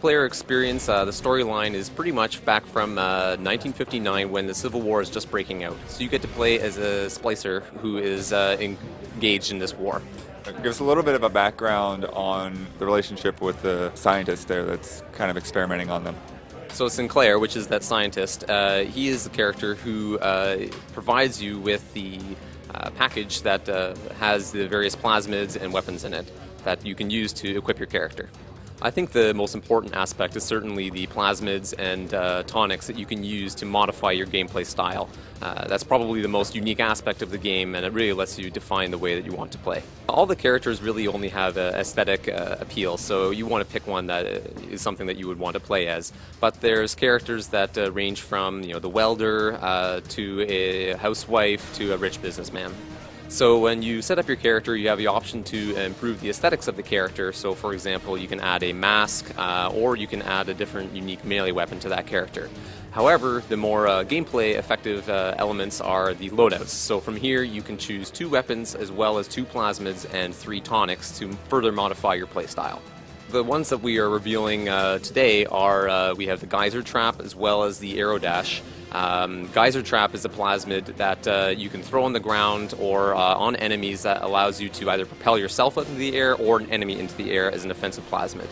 multiplayer experience, the storyline is pretty much back from 1959 when the Civil War is just breaking out. So you get to play as a splicer who is engaged in this war. Give us a little bit of a background on the relationship with the scientist there that's kind of experimenting on them. So Sinclair, which is that scientist, he is the character who provides you with the package that has the various plasmids and weapons in it that you can use to equip your character. I think the most important aspect is certainly the plasmids and tonics that you can use to modify your gameplay style. That's probably the most unique aspect of the game, and it really lets you define the way that you want to play. All the characters really only have aesthetic appeal, so you want to pick one that is something that you would want to play as. But there's characters that range from the welder to a housewife to a rich businessman. So when you set up your character, you have the option to improve the aesthetics of the character. So for example, you can add a mask or you can add a different unique melee weapon to that character. However, the more gameplay effective elements are the loadouts. So from here you can choose 2 weapons as well as 2 plasmids and 3 tonics to further modify your playstyle. The ones that we are revealing today are, we have the Geyser Trap as well as the Arrow Dash. Geyser Trap is a plasmid that you can throw on the ground or on enemies that allows you to either propel yourself up into the air or an enemy into the air as an offensive plasmid.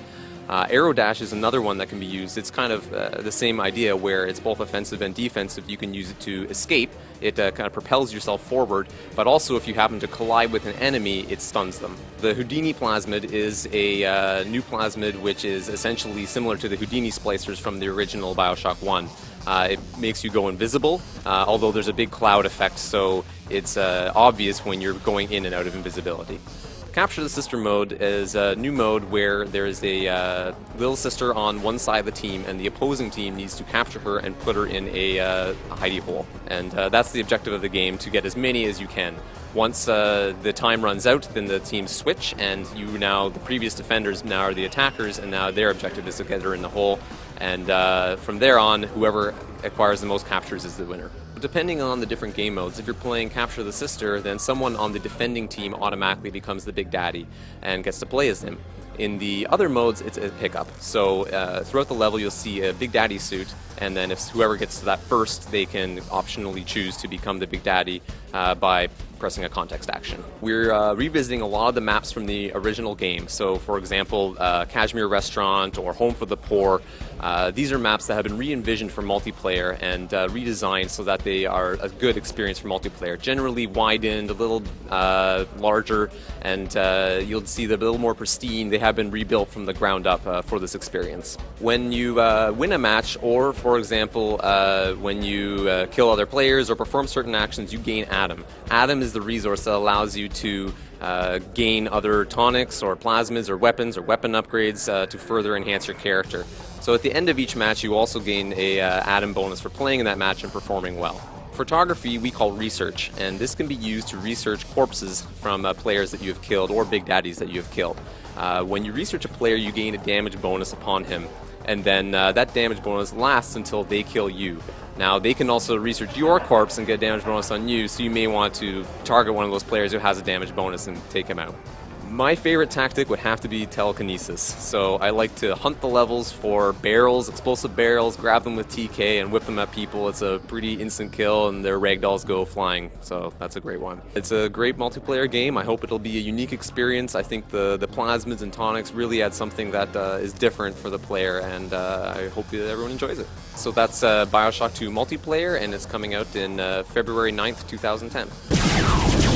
Arrow Dash is another one that can be used. It's kind of the same idea where it's both offensive and defensive. You can use it to escape. It kind of propels yourself forward, but also if you happen to collide with an enemy, it stuns them. The Houdini plasmid is a new plasmid which is essentially similar to the Houdini splicers from the original Bioshock 1. It makes you go invisible, although there's a big cloud effect, so it's obvious when you're going in and out of invisibility. Capture the Sister mode is a new mode where there is a little sister on one side of the team and the opposing team needs to capture her and put her in a hidey hole. And that's the objective of the game, to get as many as you can. Once the time runs out, then the teams switch and the previous defenders now are the attackers, and now their objective is to get her in the hole. And from there on, whoever acquires the most captures is the winner. Depending on the different game modes, if you're playing Capture the Sister, then someone on the defending team automatically becomes the Big Daddy and gets to play as him. In the other modes, it's a pickup. So throughout the level, you'll see a Big Daddy suit, and then if whoever gets to that first, they can optionally choose to become the Big Daddy by pressing a context action. We're revisiting a lot of the maps from the original game. So for example, Kashmir Restaurant or Home for the Poor. These are maps that have been re-envisioned for multiplayer and redesigned so that they are a good experience for multiplayer. Generally widened, a little larger, and you'll see they're a little more pristine. They have been rebuilt from the ground up for this experience. When you win a match, or for example, when you kill other players or perform certain actions, you gain Atom. Atom is the resource that allows you to gain other tonics or plasmids or weapons or weapon upgrades to further enhance your character. So at the end of each match, you also gain a Atom bonus for playing in that match and performing well. Photography we call research, and this can be used to research corpses from players that you have killed or Big Daddies that you have killed. When you research a player, you gain a damage bonus upon him, and then that damage bonus lasts until they kill you. Now, they can also research your corpse and get a damage bonus on you, so you may want to target one of those players who has a damage bonus and take him out. My favorite tactic would have to be telekinesis. So I like to hunt the levels for barrels, explosive barrels, grab them with TK and whip them at people. It's a pretty instant kill and their ragdolls go flying, so that's a great one. It's a great multiplayer game. I hope it'll be a unique experience. I think the plasmids and tonics really add something that is different for the player, and I hope that everyone enjoys it. So that's Bioshock 2 multiplayer, and it's coming out in February 9th, 2010.